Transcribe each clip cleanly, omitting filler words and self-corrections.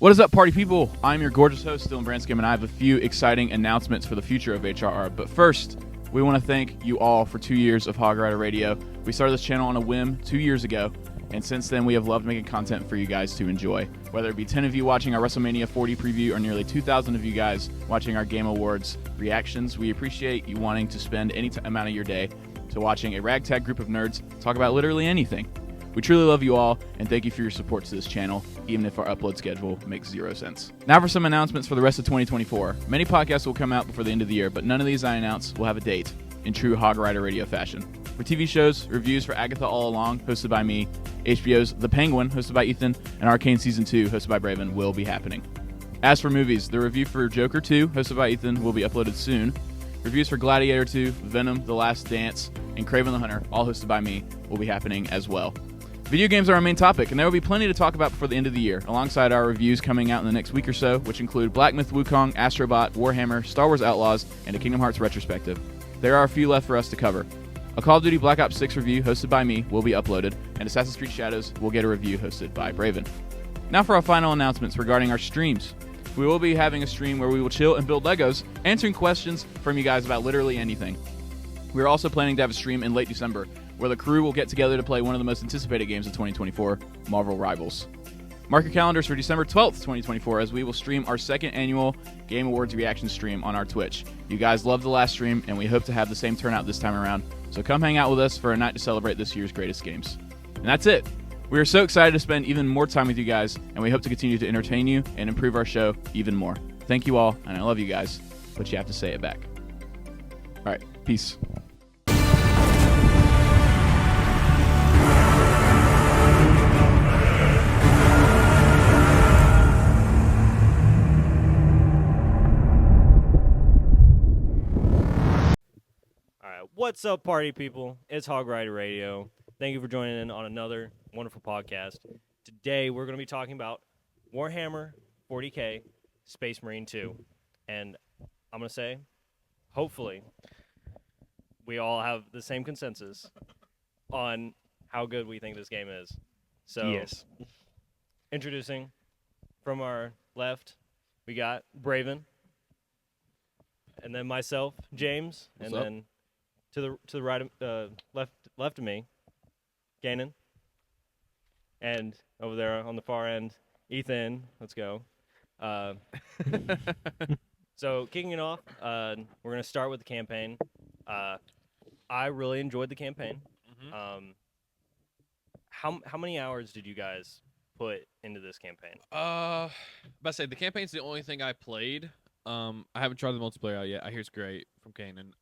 What is up, party people? I'm your gorgeous host, Dylan Branscombe, and I have a few exciting announcements for the future of HRR. But first, we want to thank you all for 2 years of Hog Rider Radio. We started this channel on a whim 2 years ago, and since then we have loved making content for you guys to enjoy. Whether it be 10 of you watching our WrestleMania 40 preview or nearly 2,000 of you guys watching our Game Awards reactions, we appreciate you wanting to spend any amount of your day to watching a ragtag group of nerds talk about literally anything. We truly love you all, and thank you for your support to this channel, even if our upload schedule makes 0 sense. Now for some announcements for the rest of 2024. Many podcasts will come out before the end of the year, but none of these I announce will have a date, in true Hog Rider Radio fashion. For TV shows, reviews for Agatha All Along, hosted by me, HBO's The Penguin, hosted by Ethan, and Arcane Season 2, hosted by Braven, will be happening. As for movies, the review for Joker 2, hosted by Ethan, will be uploaded soon. Reviews for Gladiator 2, Venom, The Last Dance, and Kraven the Hunter, all hosted by me, will be happening as well. Video games are our main topic, and there will be plenty to talk about before the end of the year, alongside our reviews coming out in the next week or so, which include Black Myth Wukong, Astrobot, Warhammer, Star Wars Outlaws, and a Kingdom Hearts retrospective. There are a few left for us to cover. A Call of Duty Black Ops 6 review hosted by me will be uploaded, and Assassin's Creed Shadows will get a review hosted by Braven. Now for our final announcements regarding our streams. We will be having a stream where we will chill and build Legos, answering questions from you guys about literally anything. We are also planning to have a stream in late December, where the crew will get together to play one of the most anticipated games of 2024, Marvel Rivals. Mark your calendars for December 12th, 2024, as we will stream our second annual Game Awards reaction stream on our Twitch. You guys loved the last stream, and we hope to have the same turnout this time around, so come hang out with us for a night to celebrate this year's greatest games. And that's it. We are so excited to spend even more time with you guys, and we hope to continue to entertain you and improve our show even more. Thank you all, and I love you guys, but you have to say it back. All right, peace. What's up, party people? It's Hog Rider Radio. Thank you for joining in on another wonderful podcast. Today, we're going to be talking about Warhammer 40K Space Marine 2. And I'm going to say, hopefully, we all have the same consensus on how good we think this game is. So, yes. Introducing from our left, we got Braven. And then myself, James. What's and up? then to the right, left of me, Canaan, and over there on the far end, Ethan. Let's go. So kicking it off, we're gonna start with the campaign. I really enjoyed the campaign. Mm-hmm. How many hours did you guys put into this campaign? About to say the campaign's the only thing I played. I haven't tried the multiplayer out yet. I hear it's great from Canaan.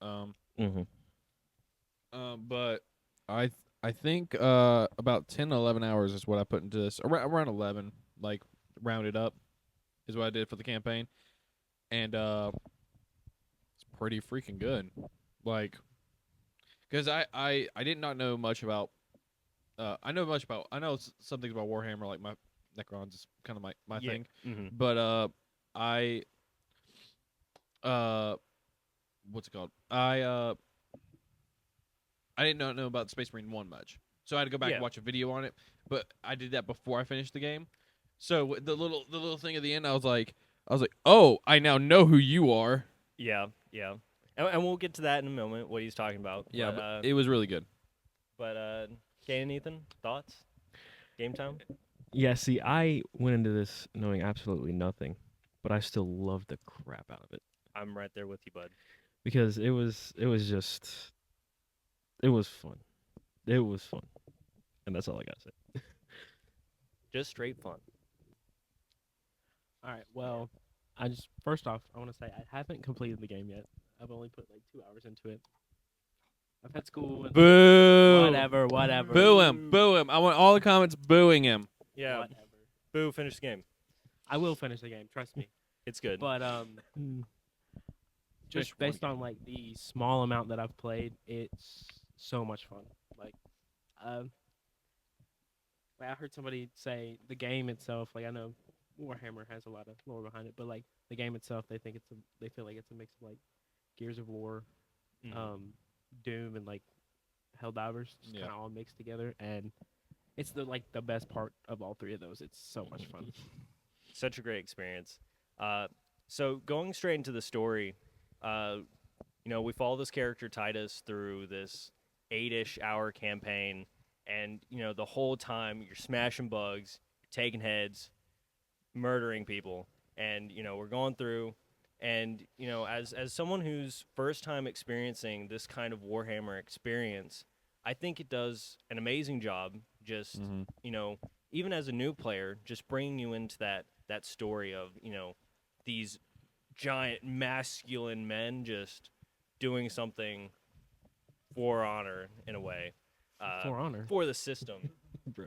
But I think about 10, 11 hours is what I put into this. Around 11, like rounded up, is what I did for the campaign, and it's pretty freaking good. Like, because I did not know much about. I know some things about Warhammer, like my Necrons is kind of my thing, but what's it called? I did not know about Space Marine 1 much. So I had to go back and watch a video on it. But I did that before I finished the game. So the little thing at the end, I was like, oh, I now know who you are. Yeah. And we'll get to that in a moment, what he's talking about. Yeah, but it was really good. But, Kane and Ethan, thoughts? Game time? Yeah, see, I went into this knowing absolutely nothing, but I still loved the crap out of it. I'm right there with you, bud. Because it was fun. It was fun. And that's all I got to say. Just straight fun. All right, well, first off, I want to say I haven't completed the game yet. I've only put like 2 hours into it. I've had school. And Boo! Whatever. Boo him. I want all the comments booing him. Yeah. Whatever. Boo, finish the game. I will finish the game, trust me. It's good. But just based on like the small amount that I've played, it's so much fun. Like I heard somebody say the game itself. Like I know Warhammer has a lot of lore behind it, but like the game itself, they feel like it's a mix of like Gears of War, Doom, and like Helldivers, just kind of all mixed together, and it's the best part of all three of those. It's so much fun. such a great experience. So going straight into the story, we follow this character Titus through this 8-ish hour campaign, and the whole time you're smashing bugs, you're taking heads, murdering people, and we're going through, and as someone who's first time experiencing this kind of Warhammer experience, I think it does an amazing job. Just even as a new player, just bringing you into that story of these giant masculine men just doing something for honor in a way, For honor. for the system. Bro.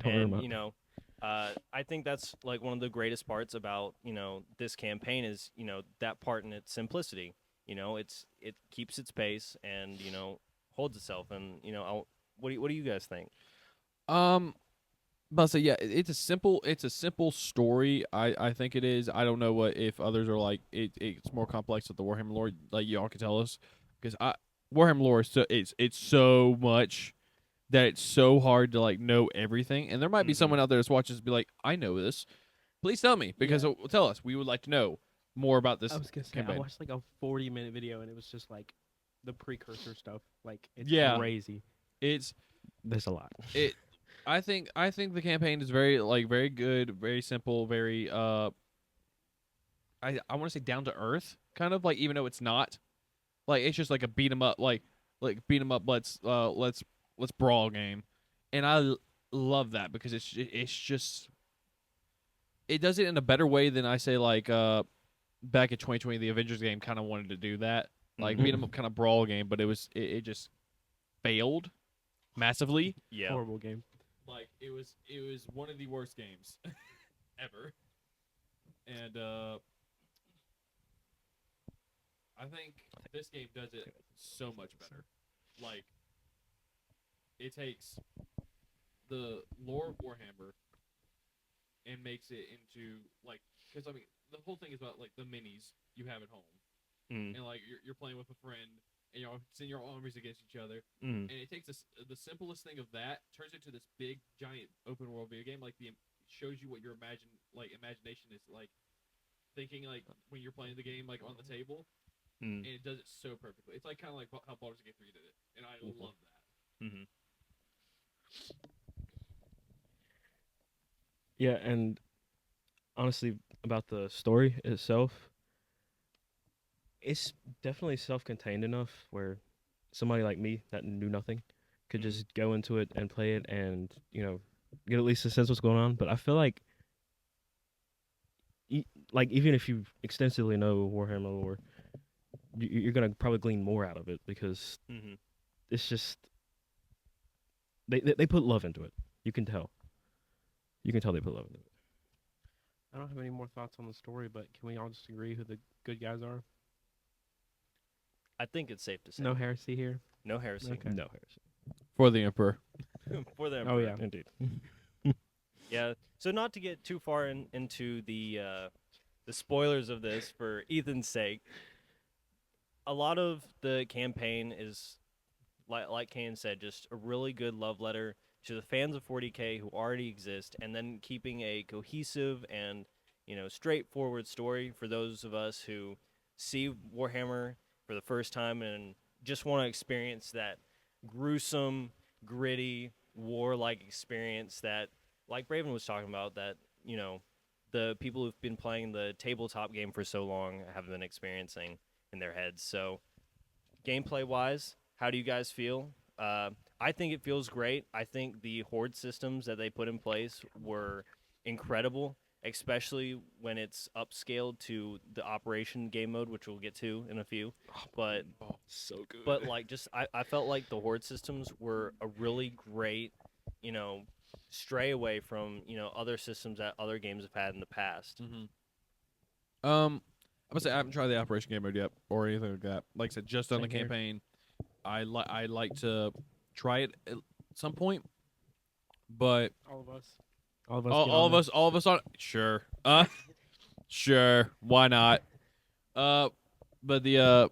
And I think that's like one of the greatest parts about this campaign is that part in its simplicity. It keeps its pace and holds itself. And what do you guys think? But so yeah, it's a simple story. I think it is. I don't know what if others are like it's more complex with the Warhammer lore. Like y'all can tell us, because Warhammer lore is it's so much that it's so hard to like know everything. And there might be someone out there that's watching this be like, I know this. Please tell me, because tell us. We would like to know more about this. I was gonna say, campaign. I watched like a 40-minute video and it was just like the precursor stuff. Like it's crazy. There's a lot. I think the campaign is very good, very simple, very I want to say down to earth, kind of, like, even though it's not. Like, it's just like a beat 'em up, like beat 'em up, let's brawl game. And I love that because it's just it does it in a better way than I say like back in 2020 the Avengers game kind of wanted to do that. Like beat 'em up kind of brawl game, but it just failed massively. Yeah. Horrible game. Like it was one of the worst games ever. And I think this game does it so much better. Like it takes the lore of Warhammer and makes it into like, because I mean the whole thing is about like the minis you have at home, and like you're playing with a friend. And y'all send your armies against each other, and it takes the simplest thing of that, turns it into this big, giant, open world video game. Like shows you what your imagination is like, thinking like when you're playing the game like on the table, and it does it so perfectly. It's like kind of like how Baldur's Gate 3 did it, and I love that. Yeah, and honestly, about the story itself, it's definitely self-contained enough where somebody like me that knew nothing could just go into it and play it and, get at least a sense of what's going on. But I feel like, even if you extensively know Warhammer lore, you're going to probably glean more out of it because it's just, they put love into it. You can tell. You can tell they put love into it. I don't have any more thoughts on the story, but can we all just agree who the good guys are? I think it's safe to say. No heresy here? No heresy. Okay. No heresy. For the Emperor. For them. Oh, yeah, indeed. Yeah. So not to get too far into the spoilers of this for Ethan's sake, a lot of the campaign is, like Canaan said, just a really good love letter to the fans of 40K who already exist, and then keeping a cohesive and straightforward story for those of us who see Warhammer for the first time and just want to experience that gruesome, gritty, war-like experience that, like Braven was talking about, that the people who've been playing the tabletop game for so long have been experiencing in their heads. So, gameplay-wise, how do you guys feel? I think it feels great. I think the horde systems that they put in place were incredible, especially when it's upscaled to the operation game mode, which we'll get to in a few. But so good. But I felt like the horde systems were a really great, stray away from other systems that other games have had in the past. I'm gonna say I haven't tried the operation game mode yet or anything like that. Like I said, just on the Same here. campaign. I like to try it at some point, but All of us. all of us on sure, sure, why not? But the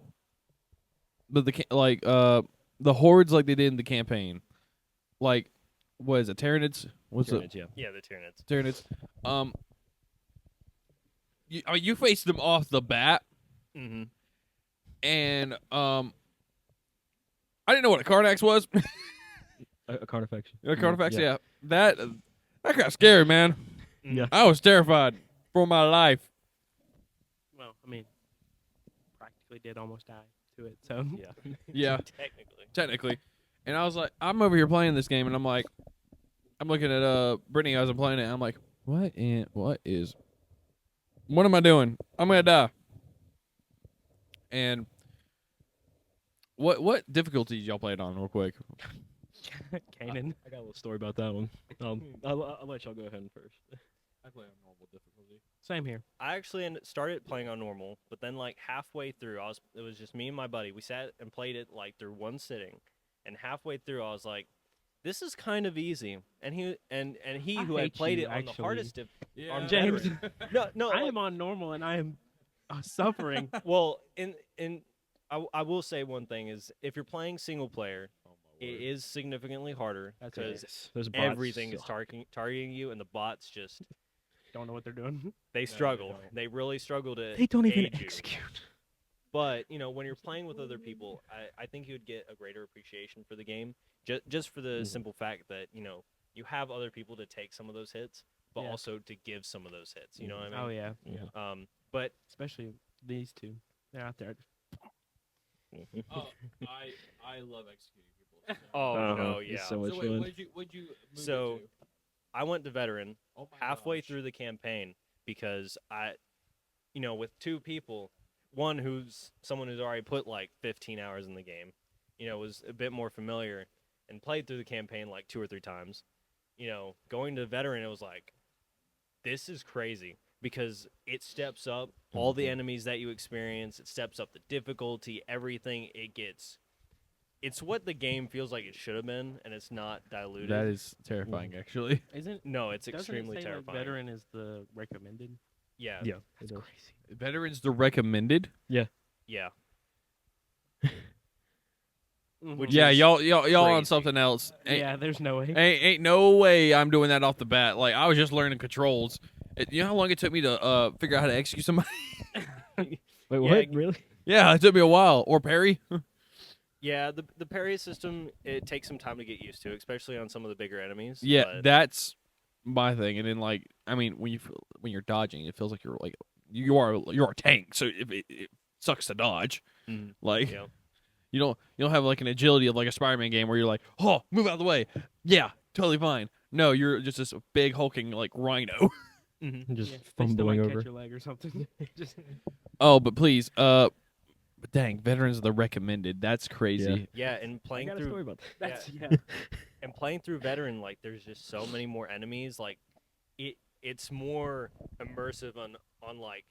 hordes like they did in the campaign, like what is it, Tyranids? What's up? Tyranids, yeah. Yeah, the Tyranids. Tyranids. You faced them off the bat, Mm-hmm. and I didn't know what a Carnax was. A Carnifex. A Carnifex, yeah. yeah. That got scary, man. Yeah. I was terrified for my life. Well, I mean, practically did almost die to it. So Yeah. Yeah, Technically. technically. And I was like, I'm over here playing this game, and I'm like, I'm looking at Brittany as I'm playing it, and I'm like, what am I doing? I'm gonna die. And what difficulties y'all played on, real quick? Canaan. I got a little story about that one. I'll let y'all go ahead first. I play on normal difficulty. Same here. I actually started playing on normal, but then like halfway through, it was just me and my buddy. We sat and played it like through one sitting, and halfway through, I was like, "This is kind of easy." And he I who had hate played you, it on the actually. hardest Yeah. on James. veteran. No, I like- am on normal and I am suffering. well, I will say one thing is if you're playing single player, it is significantly harder That's because Those bots everything is suck. targeting you, and the bots just Don't know what they're doing. they they struggle. don't. They really struggle to. They don't even aid you. execute. But when you're playing with other people, I think you would get a greater appreciation for the game, just for the simple fact that you have other people to take some of those hits, but Yeah. also to give some of those hits. You know what I Oh mean? yeah, But especially these two. They're out there. Oh, I love executing people. oh no, It's yeah. so much So wait, fun. what'd you move it So- to? I went to veteran Oh my halfway gosh. through the campaign because with two people, one who's someone who's already put like 15 hours in the game, was a bit more familiar and played through the campaign like 2 or 3 times. Going to veteran, it was like, this is crazy because it steps up all the enemies that you experience. It steps up the difficulty, everything. It's what the game feels like it should have been, and it's not diluted. That is terrifying, actually. Isn't no, it's doesn't extremely it say, terrifying. Like, veteran is the recommended. Yeah, Yeah. That's crazy. Veterans the recommended. yeah. Which Yeah, is y'all on crazy. something else. Yeah, there's no way. Ain't no way I'm doing that off the bat. Like I was just learning controls. You know how long it took me to figure out how to execute somebody? Wait, Yeah, what? Really? Yeah, it took me a while. Or parry. Yeah, the parry system, it takes some time to get used to, especially on some of the bigger enemies. Yeah, but that's my thing. And then when you're dodging, it feels like you're a tank. So it sucks to dodge. Mhm. Like Yeah. you don't have like an agility of like a Spider-Man game where you're like, oh, move out of the way. Yeah, totally fine. No, you're just this big hulking like rhino. Just Yeah, they still might fumbling catch over. your leg or something. Just Oh, but please, but dang, veterans are the recommended. That's crazy. Yeah, and I playing got a through story about that. that's yeah. and playing through veteran, like there's just so many more enemies. Like it's more immersive on like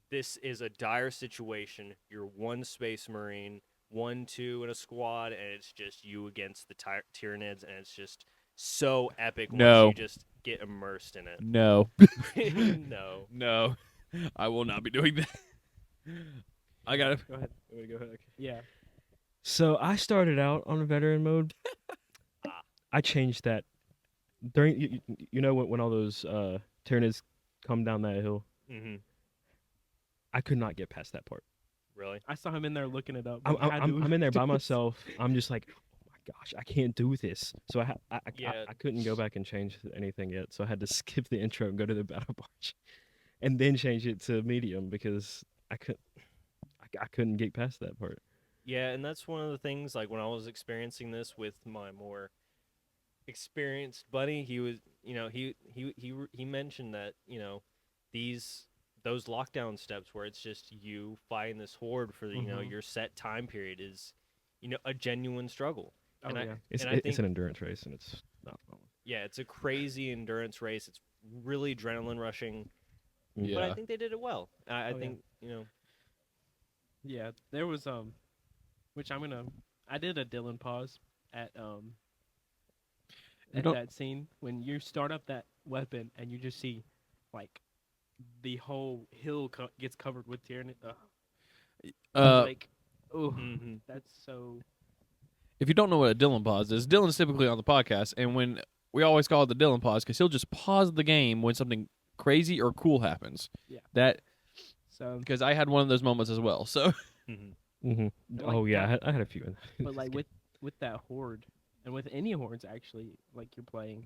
this is a dire situation. You're one space marine, 1-2 in a squad, and it's just you against the Tyranids, and it's just so epic No. once you just get immersed in it. No, No. no, I will not be doing that. I gotta. Go ahead. Go ahead. Yeah. So I started out on veteran mode. I changed that during when all those Tyranids come down that hill. Mm-hmm. I could not get past that part. Really? I saw him in there looking it up. I'm in there by myself. I'm just like, oh my gosh, I can't do this. So Yeah. I couldn't go back and change anything yet. So I had to skip the intro and go to the battle barge, and then change it to medium because I couldn't get past that part. Yeah, and that's one of the things. Like when I was experiencing this with my more experienced buddy, he was, he mentioned that those lockdown steps where it's just you fighting this horde for your set time period is, a genuine struggle. Oh, and yeah. It's I think it's an endurance race and it's not fun. yeah, it's a crazy endurance race. It's really adrenaline rushing, Yeah. but I think they did it well. I Oh, yeah. think Yeah, there was which I did a Dylan pause at don't- that scene when you start up that weapon and you just see like the whole hill gets covered with Tyranids. Like, oh, mhm. that's so. If you don't know what a Dylan pause is, Dylan's typically on the podcast, and when we always call it the Dylan pause because he'll just pause the game when something crazy or cool happens. Yeah. That So, because I had one of those moments as well. So Mm-hmm. Like Oh yeah, that- I had a few. In but like with that horde, and with any hordes actually, like you're playing,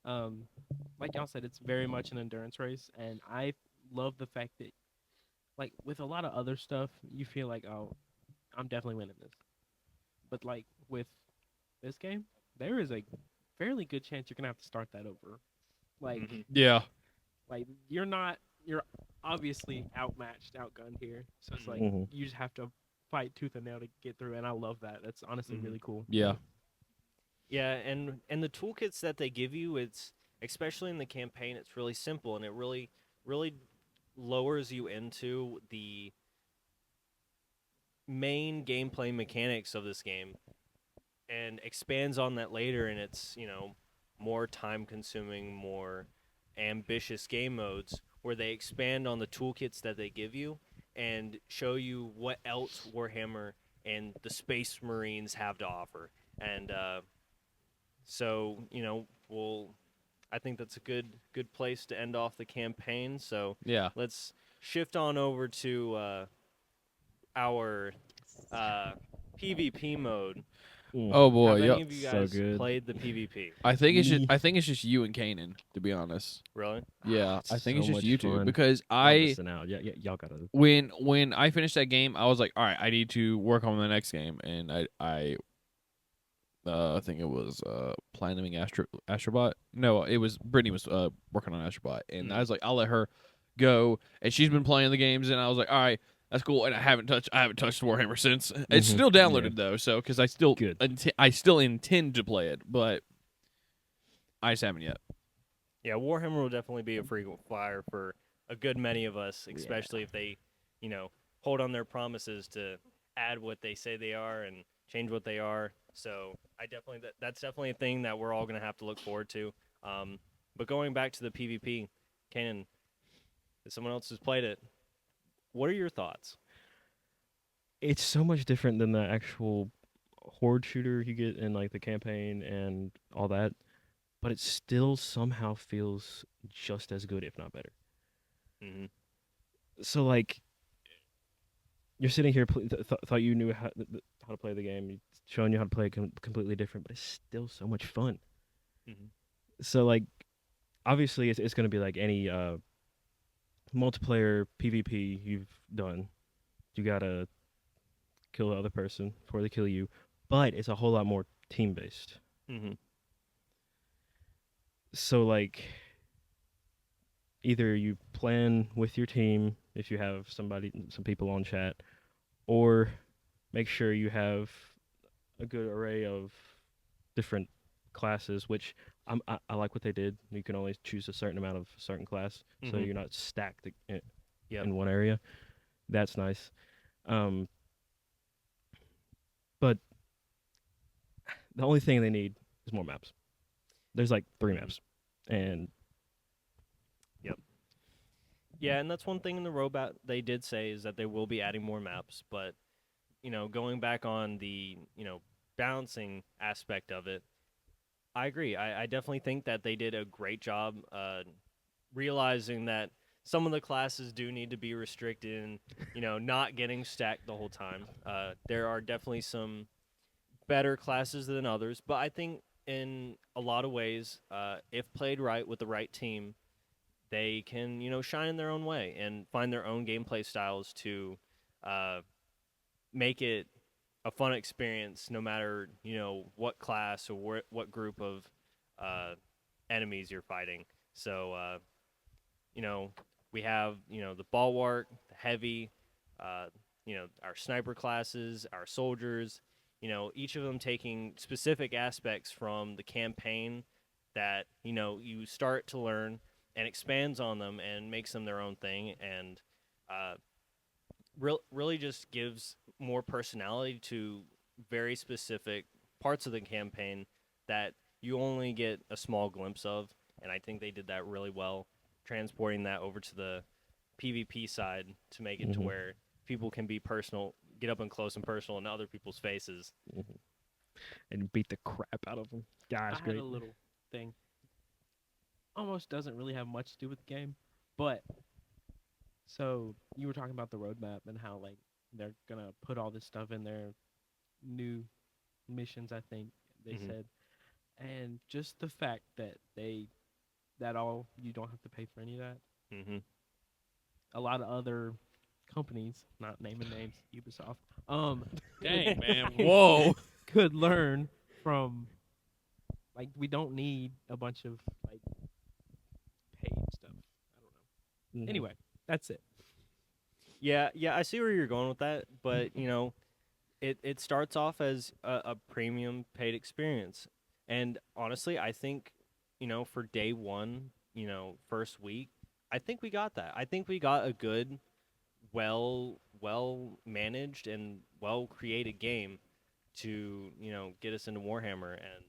like y'all said, it's very much an endurance race, and I love the fact that, like with a lot of other stuff, you feel like, oh, I'm definitely winning this, but like with this game, there is a fairly good chance you're gonna have to start that over. Like, yeah, you're obviously outmatched, outgunned here. So it's like Mhm. you just have to fight tooth and nail to get through, and I love that. That's honestly really cool. yeah, Yeah, and the toolkits that they give you, it's especially in the campaign, it's really simple, and it really lowers you into the main gameplay mechanics of this game and expands on that later, and it's, more time consuming, more ambitious game modes where they expand on the toolkits that they give you and show you what else Warhammer and the Space Marines have to offer. And so, I think that's a good place to end off the campaign. So yeah. let's shift on over to our PvP mode. Oh boy, Have any yep. of you So guys good. played the PvP? I think it's just Me. I think it's just you and Canaan, to be honest. Really? Yeah, I think it's so just much you two fun. because I'm missing out. Yeah, y'all gotta. when I finished that game, I was like, all right, I need to work on the next game, and I think it was planning Astrobot. No, it was Brittany was working on Astrobot, and I was like, I'll let her go, and she's been playing the games, and I was like, all right, that's cool, and I haven't touched Warhammer since. It's still downloaded though, so because I still Good. I still intend to play it, but I just haven't yet. Yeah, Warhammer will definitely be a frequent flyer for a good many of us, especially if they, hold on their promises to add what they say they are and change what they are. So that's definitely a thing that we're all going to have to look forward to. But going back to the PvP, Canaan, if someone else has played it, what are your thoughts? It's so much different than the actual horde shooter you get in like the campaign and all that, but it still somehow feels just as good, if not better. Mm-hmm. So like, you're sitting here thought you knew how to play the game, showing you how to play it completely different, but it's still so much fun. Mm-hmm. So like, obviously it's going to be like any multiplayer PvP you've done. You gotta kill the other person before they kill you, but it's a whole lot more team based. Mm-hmm. So like, either you plan with your team if you have some people on chat, or make sure you have a good array of different classes, which I like what they did. You can only choose a certain amount of a certain class, so Mhm. you're not stacked Yep. in one area. That's nice. But the only thing they need is more maps. There's like 3 maps, and Yeah, and that's one thing in the roadmap they did say is that they will be adding more maps, but going back on the balancing aspect of it, I agree. I definitely think that they did a great job realizing that some of the classes do need to be restricted and not getting stacked the whole time. There are definitely some better classes than others, but I think in a lot of ways, if played right with the right team, they can shine in their own way and find their own gameplay styles to make it a fun experience, no matter what class or what group of enemies you're fighting. So we have the bulwark, the heavy, our sniper classes, our soldiers. Each of them taking specific aspects from the campaign that you start to learn and expands on them and makes them their own thing, and really just gives more personality to very specific parts of the campaign that you only get a small glimpse of. And I think they did that really well, transporting that over to the PvP side to make it to where people can be personal, get up and close and personal in other people's faces. and beat the crap out of them. Gosh, I great. had a little thing almost doesn't really have much to do with the game, but so you were talking about the roadmap and how like they're gonna put all this stuff in their new missions. I think they said, and just the fact that you don't have to pay for any of that. Mm-hmm. A lot of other companies, not naming names, Ubisoft, Dang, man. Whoa. could learn from. Like, we don't need a bunch of like paid stuff. I don't know. Anyway, that's it. Yeah, I see where you're going with that, but it starts off as a premium paid experience, and honestly, I think for day one, first week, I think we got that. I think we got a good, well managed and well created game to get us into Warhammer, and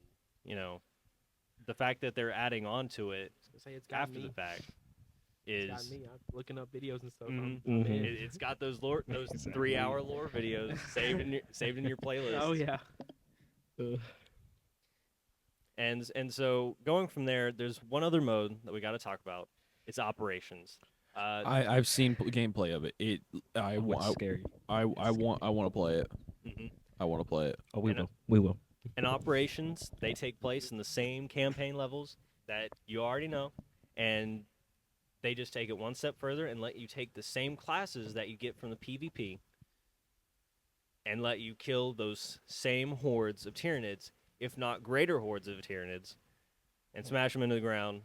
the fact that they're adding on to it after the fact is It's got me. I'm looking up videos and stuff. Mhm. I'm in. It's got those 3-hour lore videos saved in your playlist. Oh yeah. And so going from there, there's one other mode that we got to talk about. It's operations. I've seen gameplay of it. It's scary. I want to play it. Mhm. I want to play it. Oh, we And, will. We will. And operations, they take place in the same campaign levels that you already know, and they just take it one step further and let you take the same classes that you get from the PvP and let you kill those same hordes of Tyranids, if not greater hordes of Tyranids, and smash them into the ground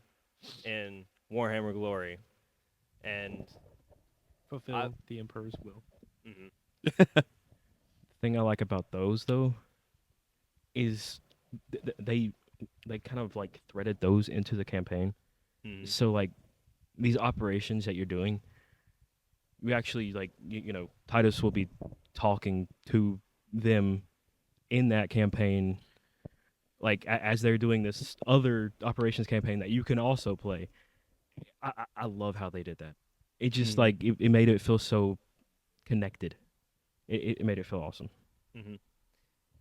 in Warhammer Glory. And Fulfill the Emperor's will. mhm. The thing I like about those though is they kind of like threaded those into the campaign. Mhm. So like these operations that you're doing, we actually like Titus will be talking to them in that campaign, like as they're doing this other operations campaign that you can also play. I love how they did that. It just like it made it feel so connected. It made it feel awesome. Mm-hmm.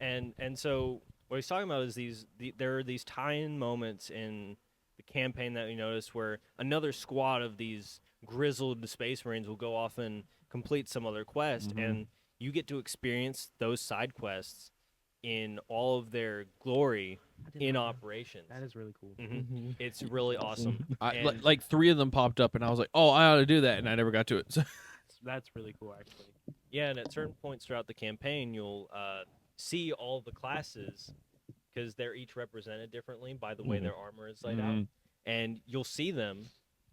And so what he's talking about is there are these tie-in moments in the campaign that we notice where another squad of these grizzled space marines will go off and complete some other quest, and you get to experience those side quests in all of their glory in operations. That is really cool. It's really awesome. And- Like 3 of them popped up, and I was like, "Oh, I ought to do that," and I never got to it. So. That's really cool, actually. Yeah, and at certain points throughout the campaign, you'll see all the classes because they're each represented differently by the way their armor is laid out, and you'll see them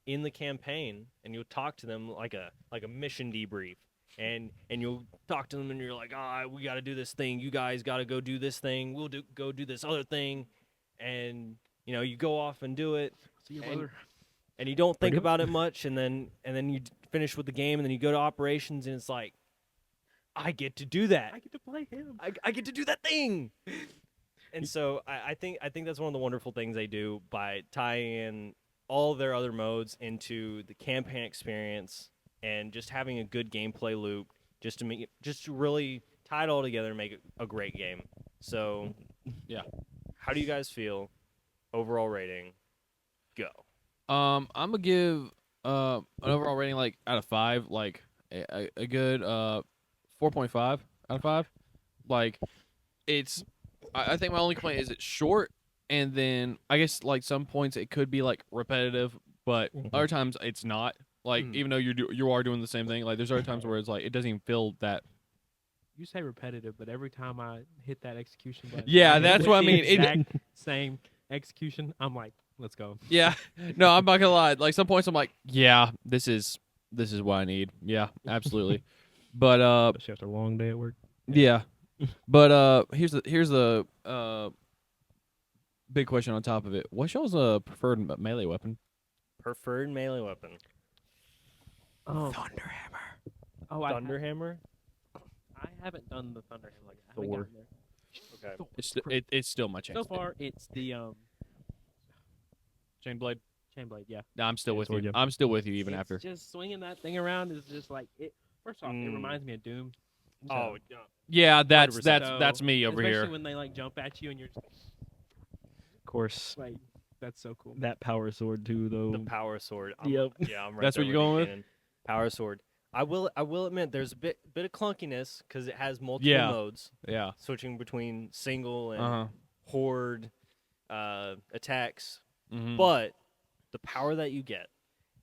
in the campaign, and you'll talk to them like a mission debrief, and you'll talk to them, and you're like, we got to do this thing. You guys got to go do this thing. We'll go do this other thing, and you go off and do it. See you, brother. And you don't think about it much, and then you finish with the game, and then you go to operations, and it's like, I get to do that. I get to play him. I get to do that thing. And so I think that's one of the wonderful things they do by tying in all their other modes into the campaign experience and just having a good gameplay loop, just to really tie it all together and make it a great game. So, Yeah. How do you guys feel? Overall rating, go. I'm gonna give an overall rating like out of 5, like a good 4.5 out of 5. Like I think my only complaint is it's short, and then I guess like some points it could be like repetitive, but other times it's not. Like even though you are doing the same thing, like there's other times where it's like it doesn't even feel that. You say repetitive, but every time I hit that execution button, Yeah, that's what I mean. Exact same execution. I'm like, let's go. Yeah, no, I'm not gonna lie. Like some points I'm like, yeah, this is what I need. Yeah, absolutely. But Especially after a long day at work. yeah. But here's the big question on top of it. What's y'all's preferred melee weapon? Preferred melee weapon. Oh, Thunderhammer. oh, Thunderhammer. I haven't done the Thunderhammer. Like, I Thor. haven't gotten there. Okay. It's still my chain. So far, it's the Chain blade. Chainblade. Yeah. No, I'm still with sword, you. yeah. I'm still with you even It's after. just swinging that thing around is just like it. First off, it reminds me of Doom. So- Oh, yeah. Yeah, that's 100%. that's me over especially here. when they like jump at you and you're just Of course. like, That's so cool. That power sword too, though. The power sword. Yep. Yeah, I'm right. That's there what you're going with? Canaan. Power sword. I will admit there's a bit of clunkiness because it has multiple Yeah. modes, Yeah. switching between single and Uh-huh. horde attacks. Mhm. But the power that you get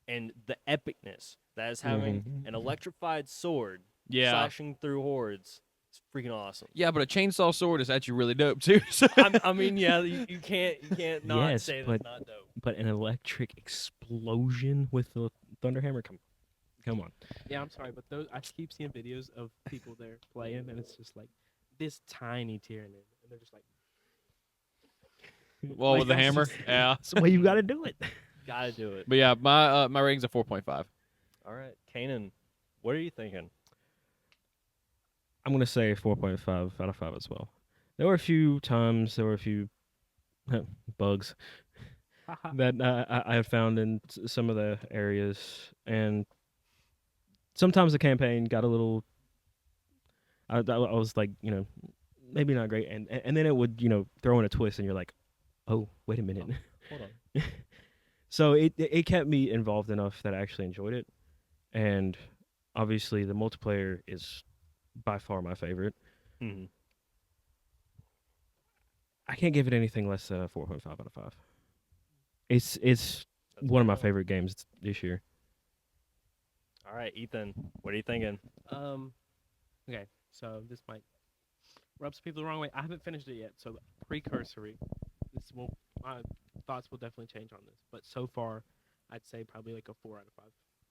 and the epicness that is having Mhm. an electrified sword Yeah. slashing through hordes, it's freaking awesome. Yeah, but a chainsaw sword is actually really dope too. So- I mean, yeah, you can't not Yes, say but- that's not dope. But an electric explosion with the Thunderhammer, come on. Yeah, I'm sorry, but those I keep seeing videos of people there playing, and it's just like this tiny Tyranid, and they're just like, well, Like, with the that's hammer. just- Yeah. That's the way you got to do it. Gotta do it. But yeah, my rating's a 4.5. All right, Canaan, what are you thinking? I'm gonna say 4.5 out of 5 as well. There were a few times, there were a few bugs that I had found in some of the areas, and sometimes the campaign got a little. I was like, maybe not great, and then it would, throw in a twist, and you're like, oh, wait a minute. Hold on. So it kept me involved enough that I actually enjoyed it, and obviously the multiplayer is by far my favorite. Mm-hmm. I can't give it anything less than a 4.5 out of 5. It's one of my favorite games this year. All right, Ethan, what are you thinking? Okay, so this might rub some people the wrong way. I haven't finished it yet, so precursory. My thoughts will definitely change on this, but so far, I'd say probably like a 4 out of 5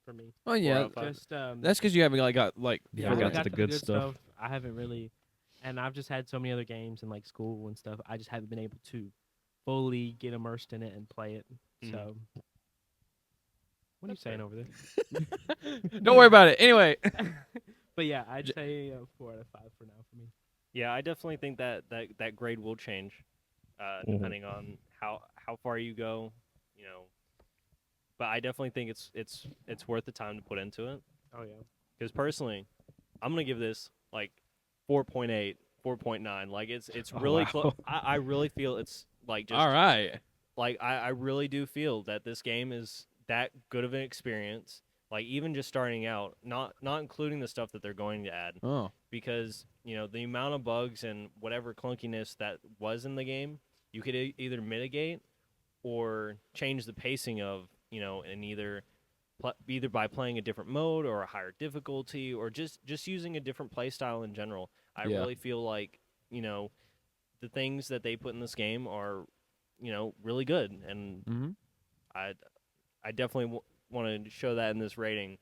for me. Oh yeah, out of 5. Just that's because you haven't got like. Yeah, I I got got to the good stuff. I haven't really, and I've just had so many other games in like school and stuff. I just haven't been able to fully get immersed in it and play it. Mhm. So, what are you That's saying fair. over there? Don't worry about it. Anyway. But yeah, I'd say 4 out of 5 for now for me. Yeah, I definitely think that grade will change, depending on how far you go, But I definitely think it's worth the time to put into it. Oh yeah. Because personally, I'm gonna give this like 4.8, 4.9. Like it's really wow. close. I really feel it's like just All right. like I really do feel that this game is that good of an experience. Like even just starting out, not including the stuff that they're going to add, Oh. because the amount of bugs and whatever clunkiness that was in the game, you could either mitigate or change the pacing of and either by playing a different mode or a higher difficulty or just using a different play style in general. I Yeah. really feel like the things that they put in this game are really good, and Mm-hmm. I definitely want to show that in this rating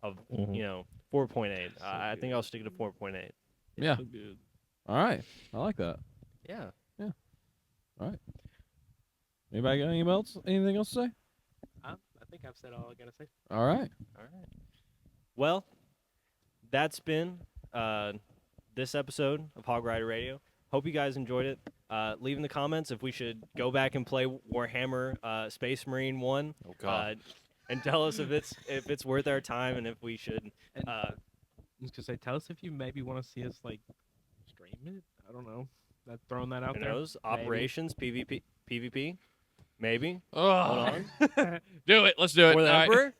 of 4.8. I think I'll stick it to 4.8. Yeah. So good. All right. I like that. Yeah. Anybody got anything else to say? I think I've said all I gotta say. All right. All right. Well, that's been this episode of Hog Rider Radio. Hope you guys enjoyed it. Leave in the comments if we should go back and play Warhammer Space Marine 1. Oh God. And tell us if it's worth our time and if we should. I was gonna say, tell us if you maybe want to see us like stream it. I don't know. Throwing that out Who there. knows? Maybe. Operations, PvP, maybe. Oh. Hold on. Do it. Let's do it. For the All right. Emperor?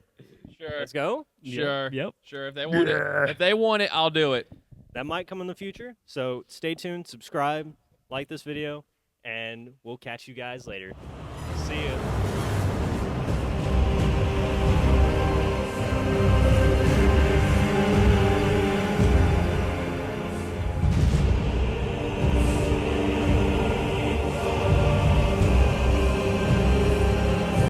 Sure. Let's go. Sure. Yep. Sure. If they want it. If they want it, I'll do it. That might come in the future. So stay tuned, subscribe, like this video, and we'll catch you guys later. See ya.